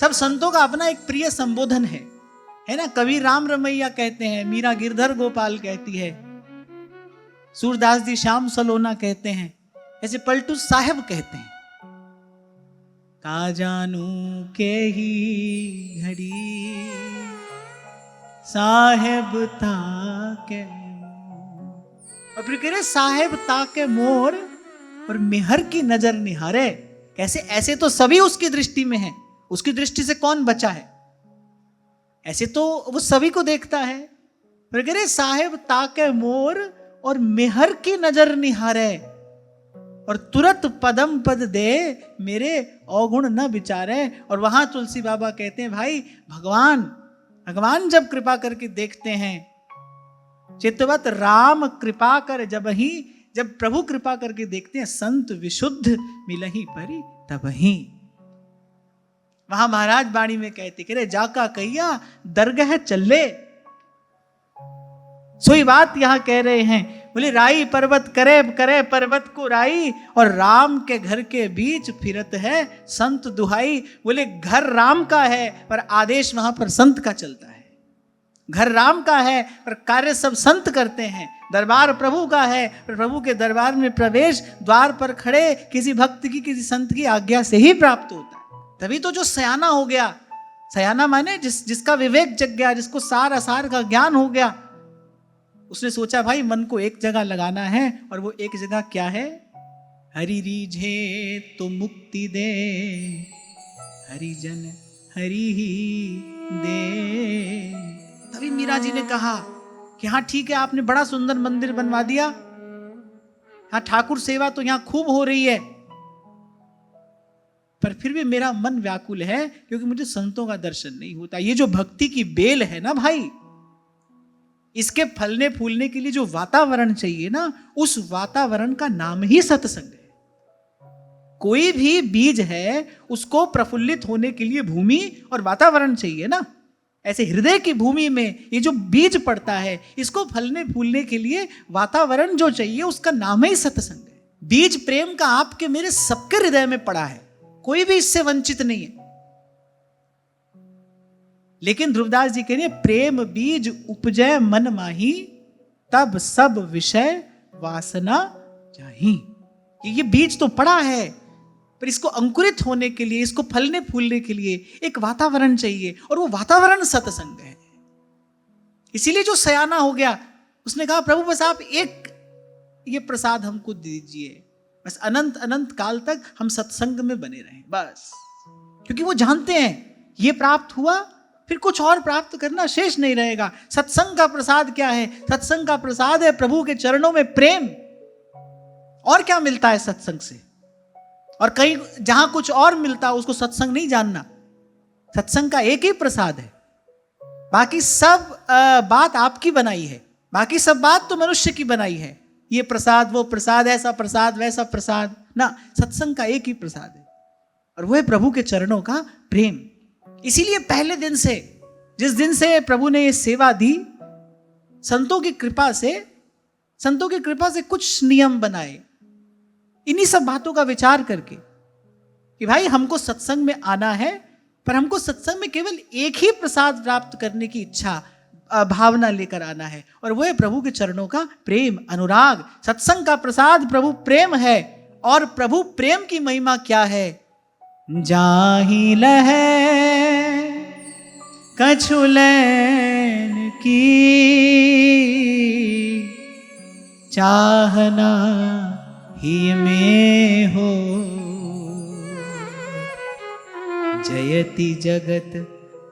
सब संतों का अपना एक प्रिय संबोधन है ना। कवि राम रमैया कहते हैं, मीरा गिरधर गोपाल कहती है, सूरदास जी श्याम सलोना कहते हैं, ऐसे पलटू साहब कहते हैं, का जानू के ही घड़ी साहेब ताके मोर। और फिर कह रहे साहेब ताके मोर और मेहर की नजर निहारे। कैसे? ऐसे तो सभी उसकी दृष्टि में है, उसकी दृष्टि से कौन बचा है? ऐसे तो वो सभी को देखता है। फिर कह रहे साहेब ताके मोर और मेहर की नजर निहारे और तुरंत पदम पद दे मेरे अवगुण न विचारे। और वहां तुलसी बाबा कहते हैं भाई भगवान जब कृपा करके देखते हैं, चित्तवत राम कृपा कर जब प्रभु कृपा करके देखते हैं, संत विशुद्ध मिलहि परि तबहि। वहां महाराज बाणी में कहते कह रहे जाका कहिया दरगह चले। सोई बात यहां कह रहे हैं, बोले राई पर्वत करे पर्वत को राई और राम के घर के बीच फिरत है संत दुहाई। बोले घर राम का है पर आदेश वहां पर संत का चलता है। घर राम का है पर कार्य सब संत करते हैं। दरबार प्रभु का है पर प्रभु के दरबार में प्रवेश द्वार पर खड़े किसी भक्त की किसी संत की आज्ञा से ही प्राप्त होता है। तभी तो जो सयाना हो गया, सयाना माने जिसका विवेक जग गया, जिसको सार असार का ज्ञान हो गया, उसने सोचा भाई मन को एक जगह लगाना है। और वो एक जगह क्या है? हरि रीझे तो मुक्ति दे, हरिजन हरि ही दे। तभी मीरा जी ने कहा कि हाँ ठीक है, आपने बड़ा सुंदर मंदिर बनवा दिया, हाँ ठाकुर सेवा तो यहां खूब हो रही है, पर फिर भी मेरा मन व्याकुल है क्योंकि मुझे संतों का दर्शन नहीं होता। ये जो भक्ति की बेल है ना भाई, इसके फलने फूलने के लिए जो वातावरण चाहिए ना, उस वातावरण का नाम ही सत्संग है। कोई भी बीज है उसको प्रफुल्लित होने के लिए भूमि और वातावरण चाहिए ना। ऐसे हृदय की भूमि में ये जो बीज पड़ता है, इसको फलने फूलने के लिए वातावरण जो चाहिए उसका नाम ही सत्संग है। बीज प्रेम का आपके मेरे सबके हृदय में पड़ा है, कोई भी इससे वंचित नहीं है। लेकिन ध्रुवदास जी कह रहे प्रेम बीज उपजय मन माही, तब सब विषय वासना चाही। ये बीज तो पड़ा है, पर इसको अंकुरित होने के लिए, इसको फलने फूलने के लिए एक वातावरण चाहिए, और वो वातावरण सत्संग है। इसीलिए जो सयाना हो गया उसने कहा प्रभु बस आप एक ये प्रसाद हमको दीजिए, बस अनंत अनंत काल तक हम सत्संग में बने रहें बस। क्योंकि वो जानते हैं ये प्राप्त हुआ फिर कुछ और प्राप्त करना शेष नहीं रहेगा। सत्संग का प्रसाद क्या है? सत्संग का प्रसाद है प्रभु के चरणों में प्रेम। और क्या मिलता है सत्संग से? और कहीं जहां कुछ और मिलता उसको सत्संग नहीं जानना। सत्संग का एक ही प्रसाद है, बाकी सब बात आपकी बनाई है, बाकी सब बात तो मनुष्य की बनाई है। ये प्रसाद वो प्रसाद, ऐसा प्रसाद वैसा प्रसाद ना, सत्संग का एक ही प्रसाद है और वो है प्रभु के चरणों का प्रेम। इसीलिए पहले दिन से, जिस दिन से प्रभु ने ये सेवा दी, संतों की कृपा से कुछ नियम बनाए, इन्हीं सब बातों का विचार करके कि भाई हमको सत्संग में आना है, पर हमको सत्संग में केवल एक ही प्रसाद प्राप्त करने की इच्छा भावना लेकर आना है, और वो है प्रभु के चरणों का प्रेम, अनुराग। सत्संग का प्रसाद प्रभु प्रेम है, और प्रभु प्रेम की महिमा क्या है? जाहि लहै कछु लैन की, चाहना ही में हो, जयति जगत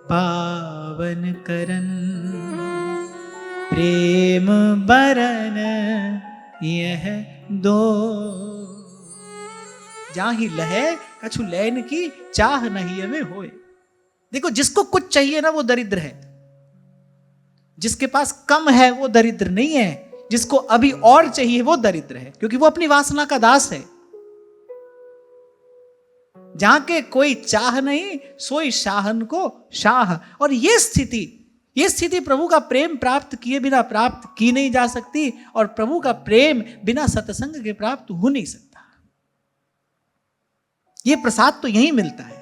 पावन करन, प्रेम बरन यह दो। जाहि लहै कछु लैन की, चाह नहीं हमें होए। देखो जिसको कुछ चाहिए ना वो दरिद्र है, जिसके पास कम है वो दरिद्र नहीं है, जिसको अभी और चाहिए वो दरिद्र है, क्योंकि वो अपनी वासना का दास है। जहां के कोई चाह नहीं सोई शाहन को शाह। और ये स्थिति प्रभु का प्रेम प्राप्त किए बिना प्राप्त की नहीं जा सकती, और प्रभु का प्रेम बिना सत्संग के प्राप्त हो नहीं सकता। ये प्रसाद तो यहीं मिलता है।